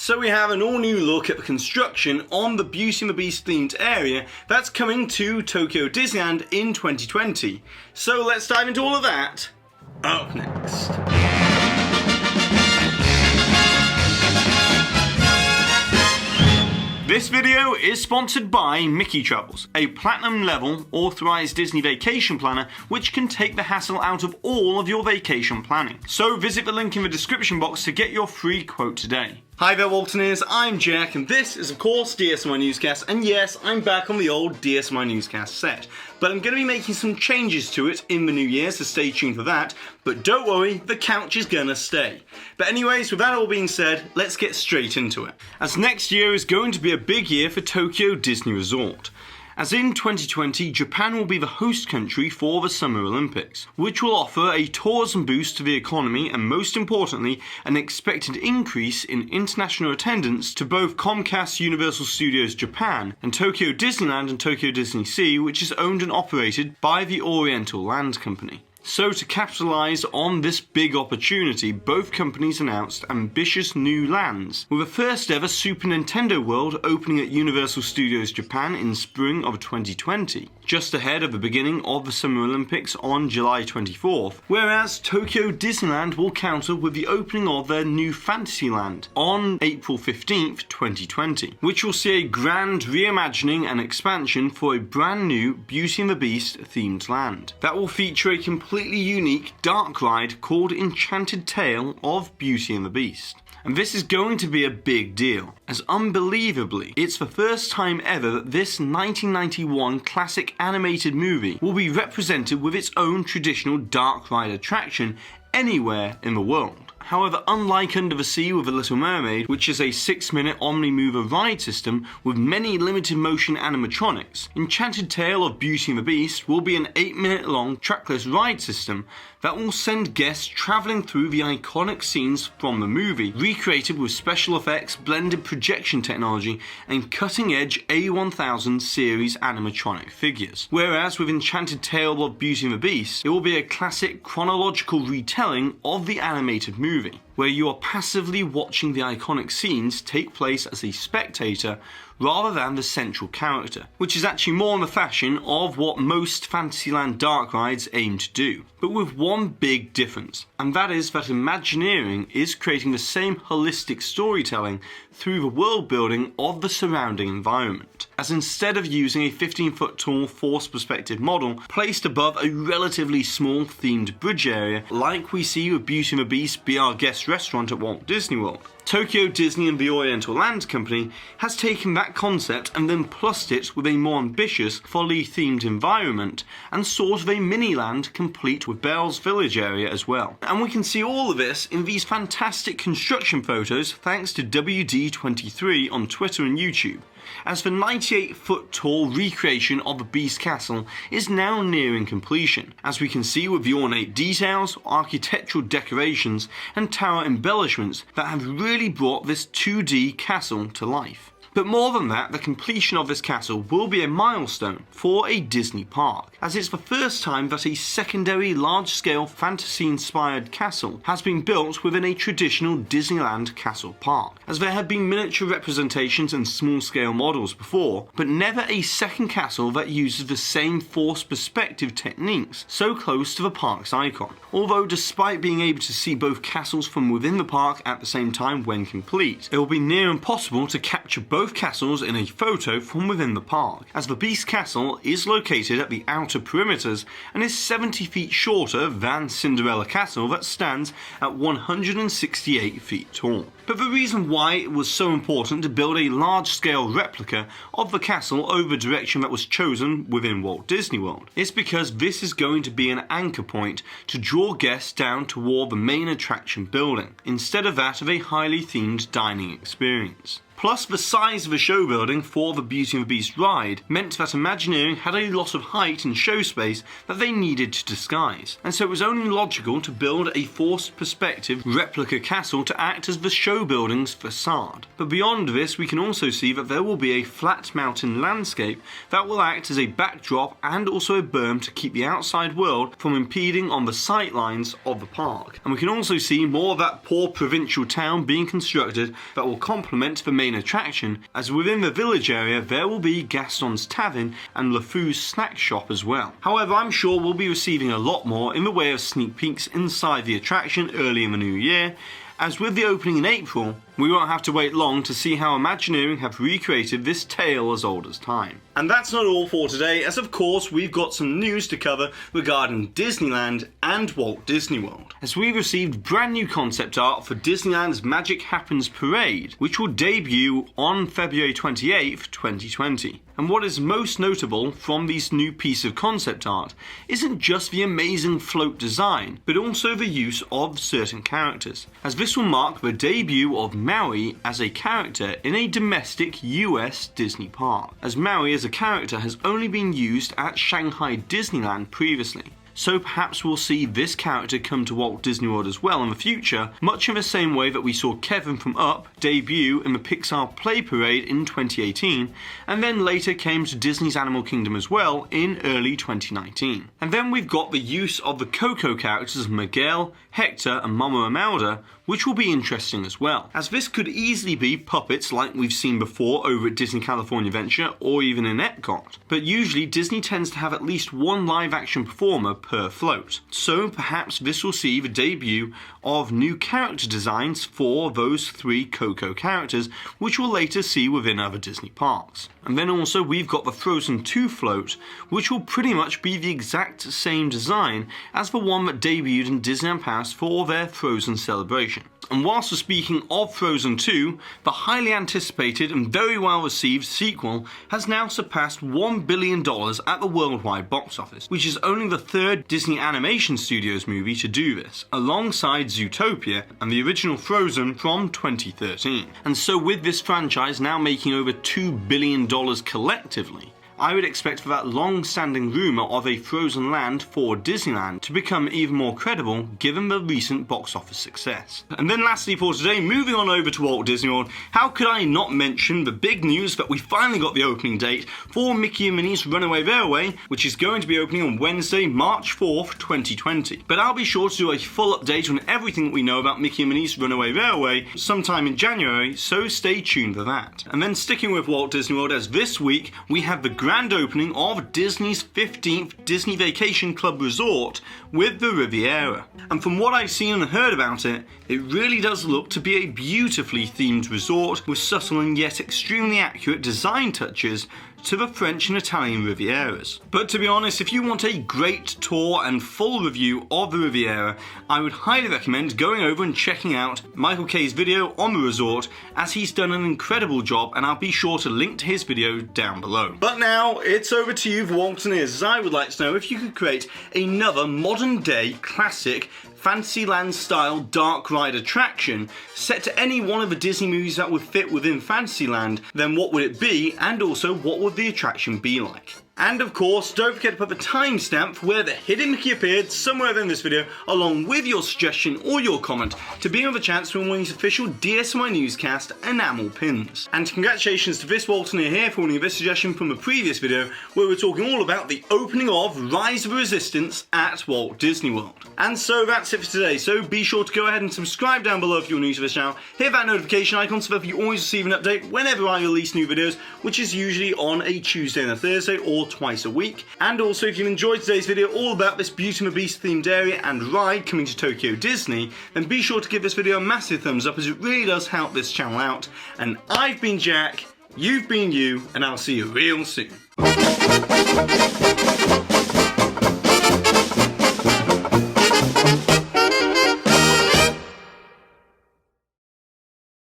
So we have an all new look at the construction on the Beauty and the Beast themed area that's coming to Tokyo Disneyland in 2020. So let's dive into all of that up next. This video is sponsored by Mickey Travels, a platinum level authorized Disney vacation planner which can take the hassle out of all of your vacation planning. So visit the link in the description box to get your free quote today. Hi there Waltoneers, I'm Jack and this is of course DSNY Newscast, and yes, I'm back on the old DSNY Newscast set, but I'm going to be making some changes to it in the new year, so stay tuned for that, but don't worry, the couch is gonna stay. But anyways, with that all being said, let's get straight into it. As next year is going to be a big year for Tokyo Disney Resort. As in 2020, Japan will be the host country for the Summer Olympics, which will offer a tourism boost to the economy and most importantly, an expected increase in international attendance to both Comcast Universal Studios Japan and Tokyo Disneyland and Tokyo Disney Sea, which is owned and operated by the Oriental Land Company. So to capitalise on this big opportunity, both companies announced ambitious new lands, with the first ever Super Nintendo World opening at Universal Studios Japan in spring of 2020, just ahead of the beginning of the Summer Olympics on July 24th, whereas Tokyo Disneyland will counter with the opening of their new Fantasyland on April 15th, 2020, which will see a grand reimagining and expansion for a brand new Beauty and the Beast themed land that will feature a completely unique dark ride called Enchanted Tale of Beauty and the Beast. And this is going to be a big deal, as unbelievably, it's the first time ever that this 1991 classic animated movie will be represented with its own traditional dark ride attraction anywhere in the world. However, unlike Under the Sea with The Little Mermaid, which is a 6-minute Omni-Mover ride system with many limited motion animatronics, Enchanted Tale of Beauty and the Beast will be an 8-minute long trackless ride system that will send guests travelling through the iconic scenes from the movie, recreated with special effects, blended projection technology, and cutting-edge A1000 series animatronic figures. Whereas with Enchanted Tale of Beauty and the Beast, it will be a classic chronological retelling of the animated movie, where you are passively watching the iconic scenes take place as a spectator rather than the central character, which is actually more in the fashion of what most Fantasyland dark rides aim to do, but with one big difference, and that is that Imagineering is creating the same holistic storytelling through the world building of the surrounding environment, as instead of using a 15-foot tall forced perspective model placed above a relatively small themed bridge area like we see with Beauty and the Beast Be Our Guest restaurant at Walt Disney World. Tokyo Disney and the Oriental Land Company has taken that concept and then plussed it with a more ambitious, fully themed environment and sort of a mini land complete with Belle's Village area as well. And we can see all of this in these fantastic construction photos thanks to WD23 on Twitter and YouTube, as the 98-foot tall recreation of the Beast Castle is now nearing completion, as we can see with the ornate details, architectural decorations and tower embellishments that have really brought this 2D castle to life. But more than that, the completion of this castle will be a milestone for a Disney park, as it's the first time that a secondary large-scale fantasy-inspired castle has been built within a traditional Disneyland castle park, as there have been miniature representations and small-scale models before, but never a second castle that uses the same forced perspective techniques so close to the park's icon. Although despite being able to see both castles from within the park at the same time when complete, it will be near impossible to capture both castles in a photo from within the park, as the Beast Castle is located at the outer perimeters and is 70 feet shorter than Cinderella Castle that stands at 168 feet tall. But the reason why it was so important to build a large-scale replica of the castle over the direction that was chosen within Walt Disney World is because this is going to be an anchor point to draw guests down toward the main attraction building, instead of that of a highly themed dining experience. Plus, the size of the show building for the Beauty and the Beast ride meant that Imagineering had a lot of height and show space that they needed to disguise, and so it was only logical to build a forced perspective replica castle to act as the show show building's facade. But beyond this, we can also see that there will be a flat mountain landscape that will act as a backdrop and also a berm to keep the outside world from impeding on the sight lines of the park. And we can also see more of that poor provincial town being constructed that will complement the main attraction, as within the village area there will be Gaston's Tavern and LeFou's snack shop as well. However, I'm sure we'll be receiving a lot more in the way of sneak peeks inside the attraction early in the new year, as with the opening in April, we won't have to wait long to see how Imagineering have recreated this tale as old as time. And that's not all for today, as of course we've got some news to cover regarding Disneyland and Walt Disney World, as we've received brand new concept art for Disneyland's Magic Happens Parade, which will debut on February 28th, 2020. And what is most notable from this new piece of concept art isn't just the amazing float design, but also the use of certain characters, as this will mark the debut of Maui as a character in a domestic US Disney park, as Maui as a character has only been used at Shanghai Disneyland previously. So perhaps we'll see this character come to Walt Disney World as well in the future, much in the same way that we saw Kevin from Up debut in the Pixar Play Parade in 2018, and then later came to Disney's Animal Kingdom as well in early 2019. And then we've got the use of the Coco characters Miguel, Hector and Mama Amalda, which will be interesting as well, as this could easily be puppets like we've seen before over at Disney California Adventure or even in Epcot. But usually Disney tends to have at least one live action performer per float, so perhaps this will see the debut of new character designs for those three Coco characters, which we'll later see within other Disney parks. And then also we've got the Frozen 2 float, which will pretty much be the exact same design as the one that debuted in Disneyland Paris for their Frozen celebration. And whilst we're speaking of Frozen 2, the highly anticipated and very well received sequel has now surpassed $1 billion at the worldwide box office, which is only the third Disney Animation Studios movie to do this, alongside Zootopia and the original Frozen from 2013. And so with this franchise now making over $2 billion collectively, I would expect for that long-standing rumour of a Frozen land for Disneyland to become even more credible given the recent box office success. And then lastly for today, moving on over to Walt Disney World, how could I not mention the big news that we finally got the opening date for Mickey and Minnie's Runaway Railway, which is going to be opening on Wednesday, March 4th, 2020. But I'll be sure to do a full update on everything that we know about Mickey and Minnie's Runaway Railway sometime in January, so stay tuned for that. And then sticking with Walt Disney World, as this week we have the grand opening of Disney's 15th Disney Vacation Club Resort with the Riviera. And from what I've seen and heard about it, it really does look to be a beautifully themed resort with subtle and yet extremely accurate design touches to the French and Italian Rivieras. But to be honest, if you want a great tour and full review of the Riviera, I would highly recommend going over and checking out Michael K's video on the resort, as he's done an incredible job, and I'll be sure to link to his video down below. But now it's over to you, Waltoneers, as I would like to know if you could create another modern day classic Fantasyland style dark ride attraction set to any one of the Disney movies that would fit within Fantasyland, then what would it be, and also what would the attraction be like? And of course, don't forget to put the timestamp for where the hidden Mickey appeared somewhere in this video, along with your suggestion or your comment, to be in with a chance to win one of these official DSNY Newscast enamel pins. And congratulations to this Waltoneer here for winning this suggestion from the previous video, where we're talking all about the opening of Rise of the Resistance at Walt Disney World. And so that's it for today, so be sure to go ahead and subscribe down below if you're new to this channel, hit that notification icon so that you always receive an update whenever I release new videos, which is usually on a Tuesday and a Thursday, or twice a week. And also, if you enjoyed today's video all about this Beauty and the Beast themed area and ride coming to Tokyo Disney, then be sure to give this video a massive thumbs up, as it really does help this channel out. And I've been Jack, you've been you, and I'll see you real soon.